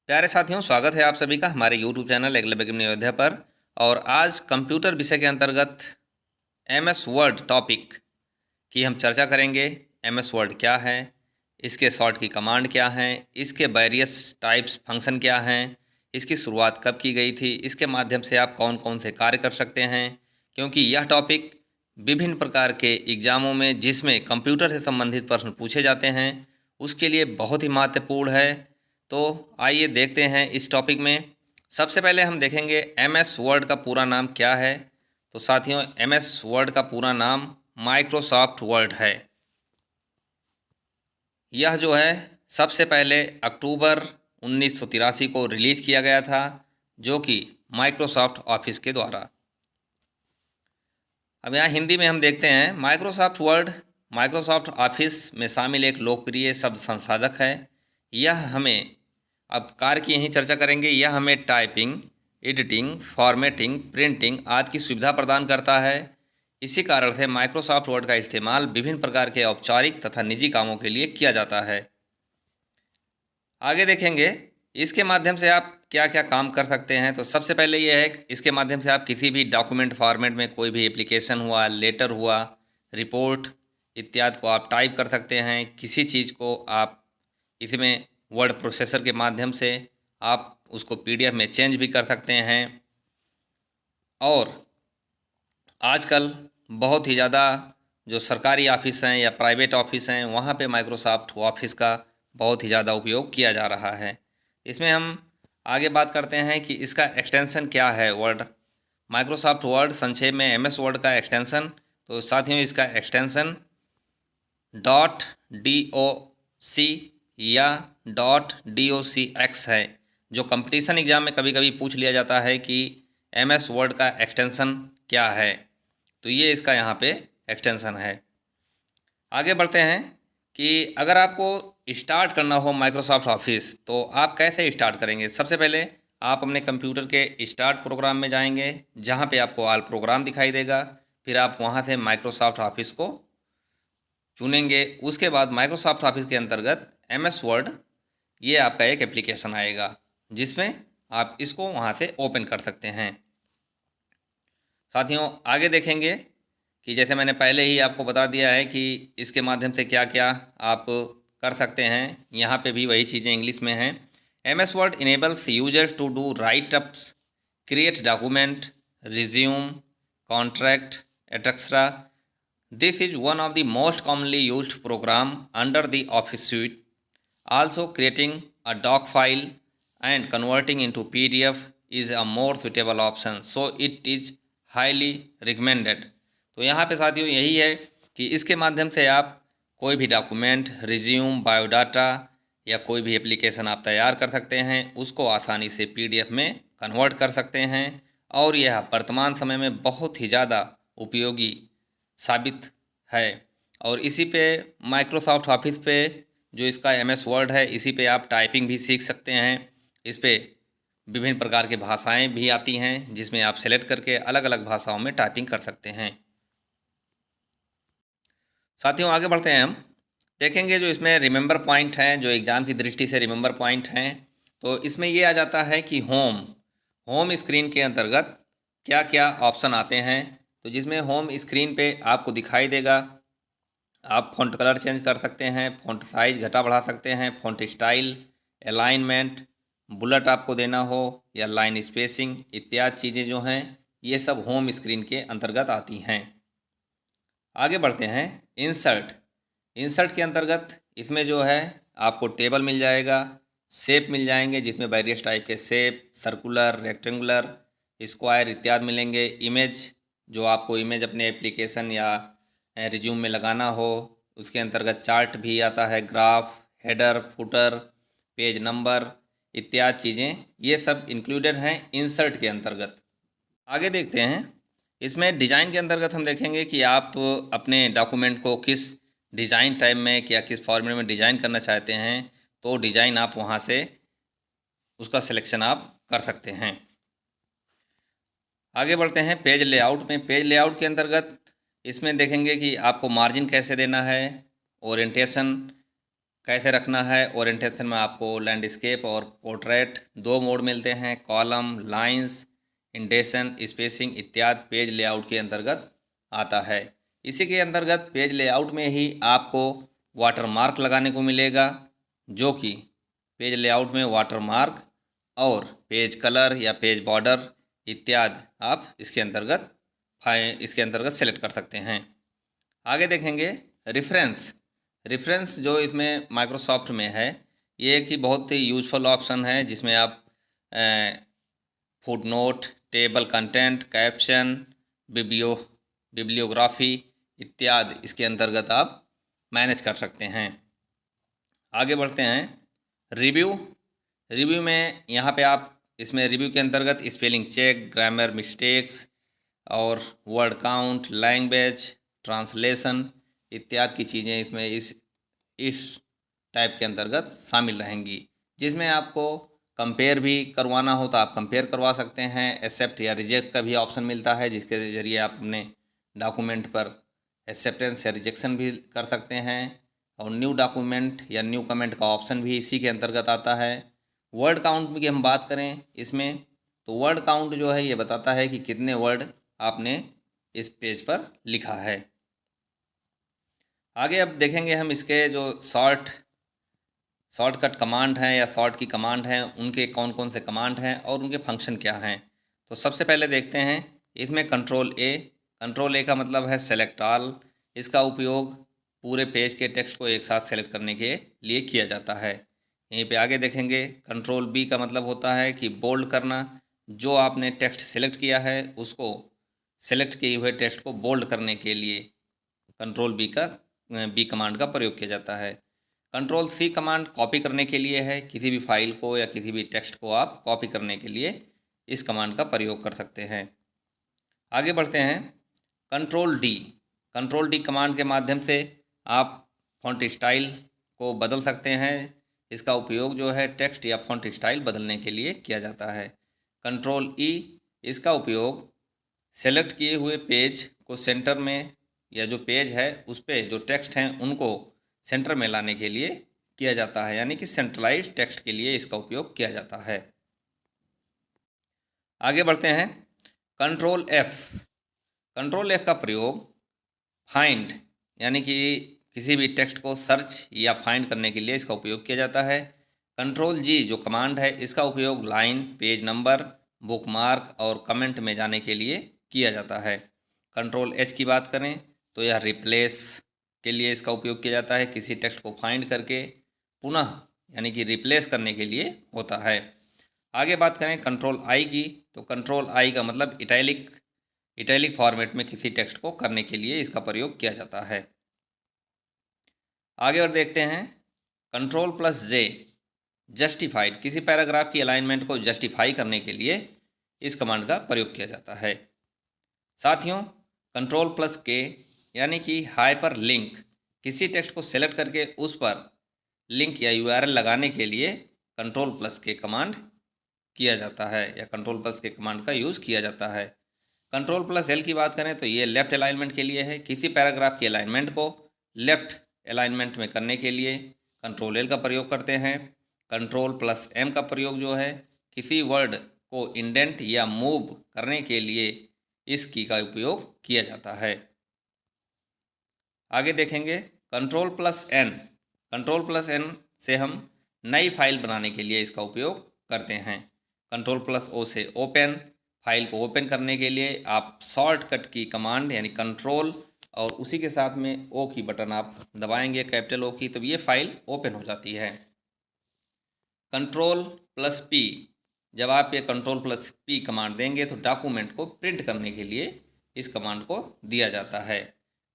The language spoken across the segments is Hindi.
प्यारे साथियों, स्वागत है आप सभी का हमारे YouTube channel Eklavya academy Ayodhya पर। और आज कंप्यूटर विषय के अंतर्गत MS वर्ड टॉपिक की हम चर्चा करेंगे। MS वर्ड क्या है, इसके शॉर्ट की कमांड क्या हैं, इसके वेरियस टाइप्स फंक्शन क्या हैं, इसकी शुरुआत कब की गई थी, इसके माध्यम से आप कौन कौन से कार्य कर सकते हैं। क्योंकि यह टॉपिक विभिन्न प्रकार के एग्ज़ामों में जिसमें कंप्यूटर से संबंधित प्रश्न पूछे जाते हैं उसके लिए बहुत ही महत्वपूर्ण है। तो आइए देखते हैं इस टॉपिक में। सबसे पहले हम देखेंगे MS वर्ड का पूरा नाम क्या है। तो साथियों, MS वर्ड का पूरा नाम माइक्रोसॉफ्ट वर्ड है। यह जो है सबसे पहले अक्टूबर 1983 को रिलीज़ किया गया था, जो कि माइक्रोसॉफ्ट ऑफिस के द्वारा। अब यहाँ हिंदी में हम देखते हैं माइक्रोसॉफ्ट वर्ड माइक्रोसॉफ्ट ऑफिस में शामिल एक लोकप्रिय शब्द संसाधक है। यह हमें, अब कार्य की यहीं चर्चा करेंगे, यह हमें टाइपिंग, एडिटिंग, फॉर्मेटिंग, प्रिंटिंग आदि की सुविधा प्रदान करता है। इसी कारण से माइक्रोसॉफ्ट वर्ड का इस्तेमाल विभिन्न प्रकार के औपचारिक तथा निजी कामों के लिए किया जाता है। आगे देखेंगे इसके माध्यम से आप क्या क्या काम कर सकते हैं। तो सबसे पहले ये है, इसके माध्यम से आप किसी भी डॉक्यूमेंट फॉर्मेट में कोई भी एप्लीकेशन हुआ, लेटर हुआ, रिपोर्ट इत्यादि को आप टाइप कर सकते हैं। किसी चीज़ को आप इसमें वर्ड प्रोसेसर के माध्यम से आप उसको PDF में चेंज भी कर सकते हैं। और आजकल बहुत ही ज़्यादा जो सरकारी ऑफिस हैं या प्राइवेट ऑफिस हैं वहाँ पे माइक्रोसॉफ्ट ऑफिस का बहुत ही ज़्यादा उपयोग किया जा रहा है। इसमें हम आगे बात करते हैं कि इसका एक्सटेंशन क्या है। वर्ड माइक्रोसॉफ्ट वर्ड संक्षेप में MS वर्ड का एक्सटेंशन। तो साथियों, इसका एक्सटेंशन .doc या .docx है। जो कंपटीशन एग्ज़ाम में कभी कभी पूछ लिया जाता है कि MS वर्ड का एक्सटेंशन क्या है, तो ये इसका यहाँ पे एक्सटेंशन है। आगे बढ़ते हैं कि अगर आपको स्टार्ट करना हो माइक्रोसॉफ्ट ऑफिस तो आप कैसे स्टार्ट करेंगे। सबसे पहले आप अपने कंप्यूटर के स्टार्ट प्रोग्राम में जाएंगे, जहाँ पे आपको ऑल प्रोग्राम दिखाई देगा। फिर आप वहाँ से माइक्रोसॉफ्ट ऑफिस को चुनेंगे। उसके बाद माइक्रोसॉफ्ट ऑफिस के अंतर्गत MS वर्ड, ये आपका एक एप्लीकेशन आएगा जिसमें आप इसको वहाँ से ओपन कर सकते हैं। साथियों, आगे देखेंगे कि जैसे मैंने पहले ही आपको बता दिया है कि इसके माध्यम से क्या क्या आप कर सकते हैं। यहाँ पे भी वही चीज़ें इंग्लिश में हैं। MS Word enables user to do write ups, create document, resume, contract, etcetera. This is one of the most commonly used program under the Office suite. Also, creating a doc file and converting into PDF is a more suitable option, so it is highly recommended. तो यहाँ पे साथियों यही है कि इसके माध्यम से आप कोई भी डॉक्यूमेंट, रिज्यूम, बायोडाटा या कोई भी एप्लीकेशन आप तैयार कर सकते हैं, उसको आसानी से PDF में कन्वर्ट कर सकते हैं। और यह वर्तमान समय में बहुत ही ज़्यादा उपयोगी साबित है। और इसी पे माइक्रोसॉफ्ट ऑफिस पे जो इसका MS वर्ड है, इसी पे आप टाइपिंग भी सीख सकते हैं। इस पे विभिन्न प्रकार की भाषाएं भी आती हैं जिसमें आप सेलेक्ट करके अलग अलग भाषाओं में टाइपिंग कर सकते हैं। साथियों, आगे बढ़ते हैं। हम देखेंगे जो इसमें रिमेंबर पॉइंट हैं, जो एग्ज़ाम की दृष्टि से रिमेंबर पॉइंट हैं। तो इसमें ये आ जाता है कि होम स्क्रीन के अंतर्गत क्या क्या ऑप्शन आते हैं। तो जिसमें होम स्क्रीन पे आपको दिखाई देगा, आप फ़ॉन्ट कलर चेंज कर सकते हैं, फ़ॉन्ट साइज़ घटा बढ़ा सकते हैं, फ़ॉन्ट स्टाइल, अलाइनमेंट, बुलेट आपको देना हो या लाइन स्पेसिंग इत्यादि चीज़ें जो हैं ये सब होम स्क्रीन के अंतर्गत आती हैं। आगे बढ़ते हैं। इंसर्ट के अंतर्गत इसमें जो है आपको टेबल मिल जाएगा, शेप मिल जाएंगे जिसमें वेरियस टाइप के शेप, सर्कुलर, रेक्टेंगुलर, स्क्वायर इत्यादि मिलेंगे। इमेज, जो आपको इमेज अपने एप्लीकेशन या रिज्यूम में लगाना हो, उसके अंतर्गत चार्ट भी आता है, graph, header, footer, page number इत्यादि चीज़ें ये सब इंक्लूडेड हैं इंसर्ट के अंतर्गत। आगे देखते हैं। इसमें डिज़ाइन के अंतर्गत हम देखेंगे कि आप अपने डॉक्यूमेंट को किस डिज़ाइन टाइप में या किस फॉर्मेट में डिज़ाइन करना चाहते हैं, तो डिज़ाइन आप वहाँ से उसका सिलेक्शन आप कर सकते हैं। आगे बढ़ते हैं पेज लेआउट में। पेज लेआउट के अंतर्गत इसमें देखेंगे कि आपको मार्जिन कैसे देना है, ओरिएंटेशन कैसे रखना है। ओरिएंटेशन में आपको लैंडस्केप और पोर्ट्रेट 2 मोड मिलते हैं। कॉलम, लाइंस, इंडेशन, स्पेसिंग इत्यादि पेज लेआउट के अंतर्गत आता है। इसी के अंतर्गत पेज लेआउट में ही आपको वाटर मार्क लगाने को मिलेगा, जो कि पेज लेआउट में वाटर मार्क और पेज कलर या पेज बॉर्डर इत्यादि आप इसके अंतर्गत सेलेक्ट कर सकते हैं। आगे देखेंगे रेफरेंस। रेफरेंस जो इसमें माइक्रोसॉफ्ट में है, ये एक ही बहुत ही यूजफुल ऑप्शन है, जिसमें आप footnote, table content, caption, bibliography इत्यादि इसके अंतर्गत आप मैनेज कर सकते हैं। आगे बढ़ते हैं रिव्यू। रिव्यू में यहाँ पे आप इसमें रिव्यू के अंतर्गत स्पेलिंग चेक, ग्रामर मिस्टेक्स और वर्ड काउंट, लैंग्वेज, ट्रांसलेशन इत्यादि की चीज़ें इसमें इस टाइप के अंतर्गत शामिल रहेंगी। जिसमें आपको कंपेयर भी करवाना हो तो आप कंपेयर करवा सकते हैं। एक्सेप्ट या रिजेक्ट का भी ऑप्शन मिलता है, जिसके ज़रिए आप अपने डॉक्यूमेंट पर एक्सेप्टेंस या रिजेक्शन भी कर सकते हैं। और न्यू डॉक्यूमेंट या न्यू कमेंट का ऑप्शन भी इसी के अंतर्गत आता है। वर्ड काउंट की हम बात करें इसमें, तो वर्ड काउंट जो है ये बताता है कि कितने वर्ड आपने इस पेज पर लिखा है। आगे अब देखेंगे हम इसके जो शॉर्टकट कमांड हैं या शॉर्ट की कमांड हैं, उनके कौन कौन से कमांड हैं और उनके फंक्शन क्या हैं। तो सबसे पहले देखते हैं इसमें कंट्रोल ए का मतलब है सेलेक्ट ऑल। इसका उपयोग पूरे पेज के टेक्स्ट को एक साथ सेलेक्ट करने के लिए किया जाता है। यहीं पे आगे देखेंगे कंट्रोल बी का मतलब होता है कि बोल्ड करना। जो आपने टेक्स्ट सेलेक्ट किया है उसको सेलेक्ट किए हुए टेक्स्ट को बोल्ड करने के लिए कंट्रोल बी कमांड का प्रयोग किया जाता है। कंट्रोल सी कमांड कॉपी करने के लिए है। किसी भी फाइल को या किसी भी टेक्स्ट को आप कॉपी करने के लिए इस कमांड का प्रयोग कर सकते हैं। आगे बढ़ते हैं कंट्रोल डी कमांड के माध्यम से आप फॉन्ट स्टाइल को बदल सकते हैं। इसका उपयोग जो है टेक्स्ट या फॉन्ट स्टाइल बदलने के लिए किया जाता है। कंट्रोल ई, इसका उपयोग सेलेक्ट किए हुए पेज को सेंटर में, या जो पेज है उस पर जो टेक्स्ट हैं उनको सेंटर में लाने के लिए किया जाता है, यानी कि सेंट्रलाइज्ड टेक्स्ट के लिए इसका उपयोग किया जाता है। आगे बढ़ते हैं कंट्रोल एफ का प्रयोग फाइंड, यानी कि किसी भी टेक्स्ट को सर्च या फाइंड करने के लिए इसका उपयोग किया जाता है। कंट्रोल जी जो कमांड है, इसका उपयोग लाइन, पेज नंबर, बुकमार्क और कमेंट में जाने के लिए किया जाता है। कंट्रोल एच की बात करें तो यह रिप्लेस के लिए इसका उपयोग किया जाता है। किसी टेक्स्ट को फाइंड करके पुनः यानी कि रिप्लेस करने के लिए होता है। आगे बात करें कंट्रोल आई की, तो कंट्रोल आई का मतलब इटैलिक फॉर्मेट में किसी टेक्स्ट को करने के लिए इसका प्रयोग किया जाता है। आगे और देखते हैं कंट्रोल प्लस जे जस्टिफाइड, किसी पैराग्राफ की अलाइनमेंट को जस्टिफाई करने के लिए इस कमांड का प्रयोग किया जाता है। साथियों कंट्रोल प्लस के यानी कि हाइपर लिंक, किसी टेक्स्ट को सेलेक्ट करके उस पर लिंक या यूआरएल लगाने के लिए कंट्रोल प्लस के कमांड किया जाता है या कंट्रोल प्लस के कमांड का यूज़ किया जाता है। कंट्रोल प्लस एल की बात करें तो ये लेफ़्ट अलाइनमेंट के लिए है। किसी पैराग्राफ की अलाइनमेंट को लेफ़्ट अलाइनमेंट में करने के लिए कंट्रोल एल का प्रयोग करते हैं। कंट्रोल प्लस एम का प्रयोग जो है किसी वर्ड को इंडेंट या मूव करने के लिए इस की का उपयोग किया जाता है। आगे देखेंगे कंट्रोल प्लस एन से हम नई फाइल बनाने के लिए इसका उपयोग करते हैं। कंट्रोल प्लस ओ से ओपन, फाइल को ओपन करने के लिए आप शॉर्टकट की कमांड यानी कंट्रोल और उसी के साथ में ओ की बटन आप दबाएंगे, कैपिटल ओ की, तब ये फाइल ओपन हो जाती है। कंट्रोल प्लस पी, जब आप ये कंट्रोल प्लस पी कमांड देंगे तो डॉक्यूमेंट को प्रिंट करने के लिए इस कमांड को दिया जाता है।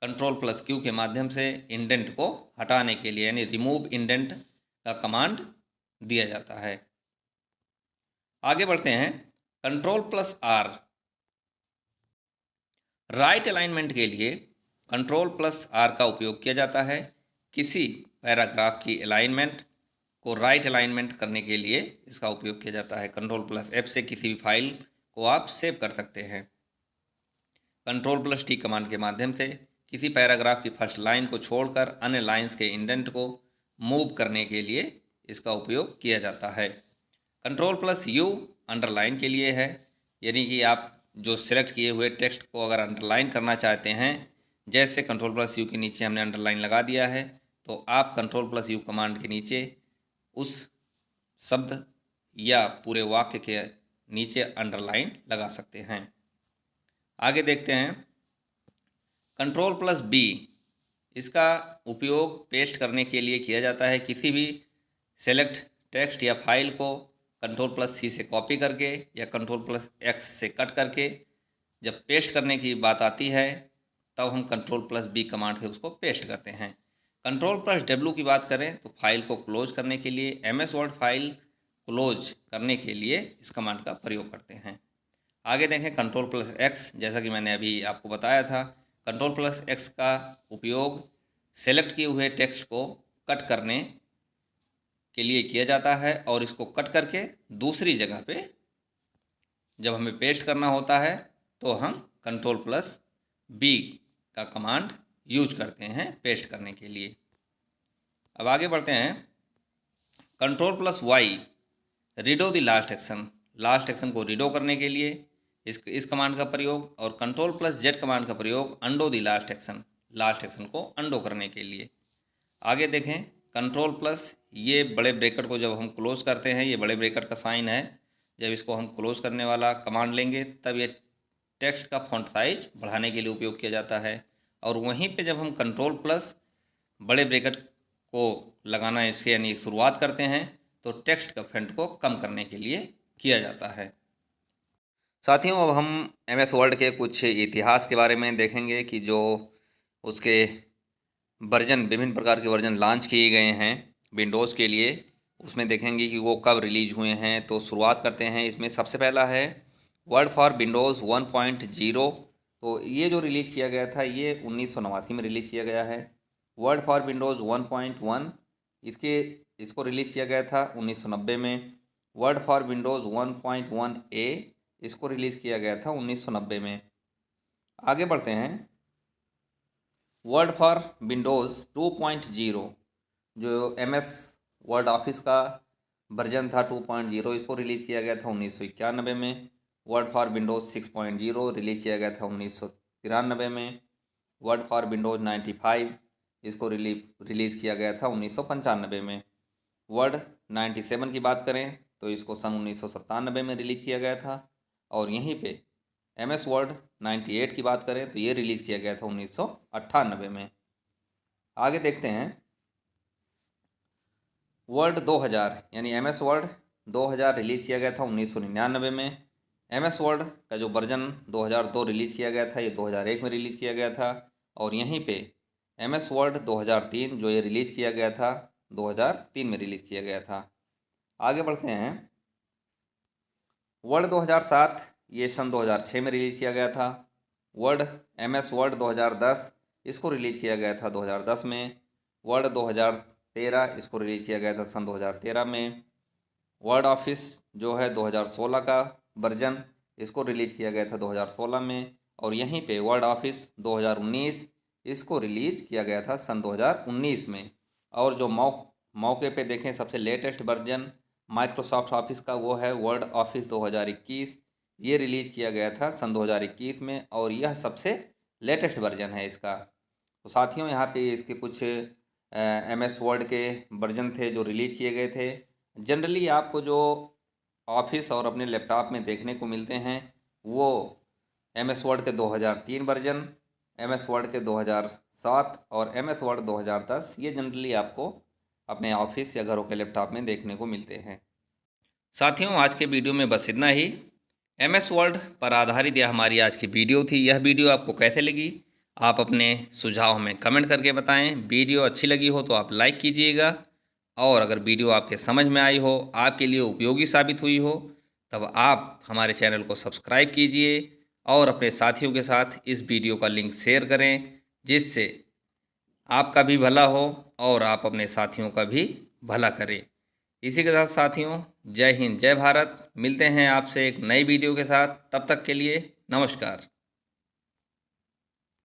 कंट्रोल प्लस क्यू के माध्यम से इंडेंट को हटाने के लिए यानी रिमूव इंडेंट का कमांड दिया जाता है। आगे बढ़ते हैं control plus R, right alignment के लिए कंट्रोल प्लस आर का उपयोग किया जाता है। किसी पैराग्राफ की अलाइनमेंट को राइट अलाइनमेंट करने के लिए इसका उपयोग किया जाता है। कंट्रोल प्लस एफ से किसी भी फाइल को आप सेव कर सकते हैं। कंट्रोल प्लस टी कमांड के माध्यम से किसी पैराग्राफ की फर्स्ट लाइन को छोड़कर अन्य लाइंस के इंडेंट को मूव करने के लिए इसका उपयोग किया जाता है। Ctrl+U अंडरलाइन के लिए है, यानी कि आप जो सिलेक्ट किए हुए टेक्स्ट को अगर अंडरलाइन करना चाहते हैं, जैसे Ctrl+U के नीचे हमने अंडरलाइन लगा दिया है, तो आप Ctrl+U कमांड के नीचे उस शब्द या पूरे वाक्य के नीचे अंडरलाइन लगा सकते हैं। आगे देखते हैं Ctrl+B, इसका उपयोग पेस्ट करने के लिए किया जाता है। किसी भी सेलेक्ट टेक्स्ट या फाइल को Ctrl+C से कॉपी करके या Ctrl+X से कट करके जब पेस्ट करने की बात आती है तब हम Ctrl+B कमांड से उसको पेस्ट करते हैं। Ctrl+W की बात करें तो फाइल को क्लोज करने के लिए, MS वर्ड फाइल क्लोज करने के लिए इस कमांड का प्रयोग करते हैं। आगे देखें Ctrl+X, जैसा कि मैंने अभी आपको बताया था, Ctrl+X का उपयोग सेलेक्ट किए हुए टेक्स्ट को कट करने के लिए किया जाता है और इसको कट करके दूसरी जगह पे जब हमें पेस्ट करना होता है तो हम Ctrl+B का कमांड यूज करते हैं पेस्ट करने के लिए। अब आगे बढ़ते हैं Ctrl+Y, redo the last action, last action को रीडो करने के लिए इस कमांड का प्रयोग, और Ctrl+Z कमांड का प्रयोग undo the last action, last action को अंडो करने के लिए। आगे देखें Ctrl+, ये बड़े ब्रैकेट को जब हम क्लोज करते हैं, ये बड़े ब्रैकेट का साइन है, जब इसको हम क्लोज करने वाला कमांड लेंगे तब ये टेक्स्ट का फॉन्ट साइज बढ़ाने के लिए उपयोग किया जाता है। और वहीं पे जब हम Ctrl+ बड़े ब्रैकेट को लगाना इसके यानी शुरुआत करते हैं तो टेक्स्ट का फॉन्ट को कम करने के लिए किया जाता है। साथियों, अब हम MS वर्ड के कुछ इतिहास के बारे में देखेंगे कि जो उसके वर्जन, विभिन्न प्रकार के वर्जन लॉन्च किए गए हैं विंडोज़ के लिए, उसमें देखेंगे कि वो कब रिलीज हुए हैं। तो शुरुआत करते हैं। इसमें सबसे पहला है वर्ड फॉर विंडोज़ 1.0। तो ये जो रिलीज़ किया गया था ये 1989 में रिलीज़ किया गया है। वर्ड फॉर विंडोज़ 1.1 इसको रिलीज़ किया गया था 1990 में। वर्ड फॉर विंडोज़ 1.1A इसको रिलीज़ किया गया था 1990 में। आगे बढ़ते हैं। वर्ड फॉर विंडोज़ 2.0 जो MS वर्ड ऑफिस का वर्जन था 2.0, इसको रिलीज़ किया गया था 1991 में। वर्ड फॉर विंडोज़ 6.0 रिलीज़ किया गया था 1993 में। वर्ड फॉर विंडोज़ 95 इसको रिलीज़ किया गया था 1995 में। वर्ड 97 की बात करें तो इसको सन 1997 में रिलीज़ किया गया था। और यहीं पे MS वर्ड 98 की बात करें तो ये रिलीज़ किया गया था 1998 में। आगे देखते हैं वर्ड 2000 यानी MS वर्ड 2000 रिलीज़ किया गया था 1999 में। MS वर्ड का जो वर्जन 2002 रिलीज़ किया गया था ये 2001 में रिलीज़ किया गया था। और यहीं पे MS वर्ड 2003 जो ये रिलीज़ किया गया था 2003 में रिलीज़ किया गया था। आगे बढ़ते हैं। वर्ड 2007 ये सन 2006 में रिलीज़ किया गया था। वर्ड MS वर्ड 2010 इसको रिलीज़ किया गया था 2010 में। वर्ड 2013 इसको रिलीज़ किया गया था सन 2013 में। वर्ड ऑफिस जो है 2016 का वर्जन, इसको रिलीज़ किया गया था 2016 में। और यहीं पे वर्ड ऑफिस 2019 इसको रिलीज़ किया गया था सन 2019 में। और जो मौके पे देखें सबसे लेटेस्ट वर्जन माइक्रोसॉफ्ट ऑफिस का वो है वर्ड ऑफिस 2021, ये रिलीज़ किया गया था सन 2021 में और यह सबसे लेटेस्ट वर्जन है इसका। तो साथियों, यहाँ पे इसके कुछ MS वर्ड के वर्जन थे जो रिलीज़ किए गए थे। जनरली आपको जो ऑफिस और अपने लैपटॉप में देखने को मिलते हैं वो MS वर्ड के 2003 वर्जन, MS वर्ड के 2007 और MS वर्ड 2010, ये जनरली आपको अपने ऑफिस या घरों के लैपटॉप में देखने को मिलते हैं। साथियों, आज के वीडियो में बस इतना ही। MS वर्ड पर आधारित यह हमारी आज की वीडियो थी। यह वीडियो आपको कैसे लगी आप अपने सुझाव हमें कमेंट करके बताएं। वीडियो अच्छी लगी हो तो आप लाइक कीजिएगा, और अगर वीडियो आपके समझ में आई हो, आपके लिए उपयोगी साबित हुई हो, तब आप हमारे चैनल को सब्सक्राइब कीजिए और अपने साथियों के साथ इस वीडियो का लिंक शेयर करें, जिससे आपका भी भला हो और आप अपने साथियों का भी भला करें। इसी के साथ साथियों, जय हिंद, जय भारत। मिलते हैं आपसे एक नई वीडियो के साथ। तब तक के लिए नमस्कार।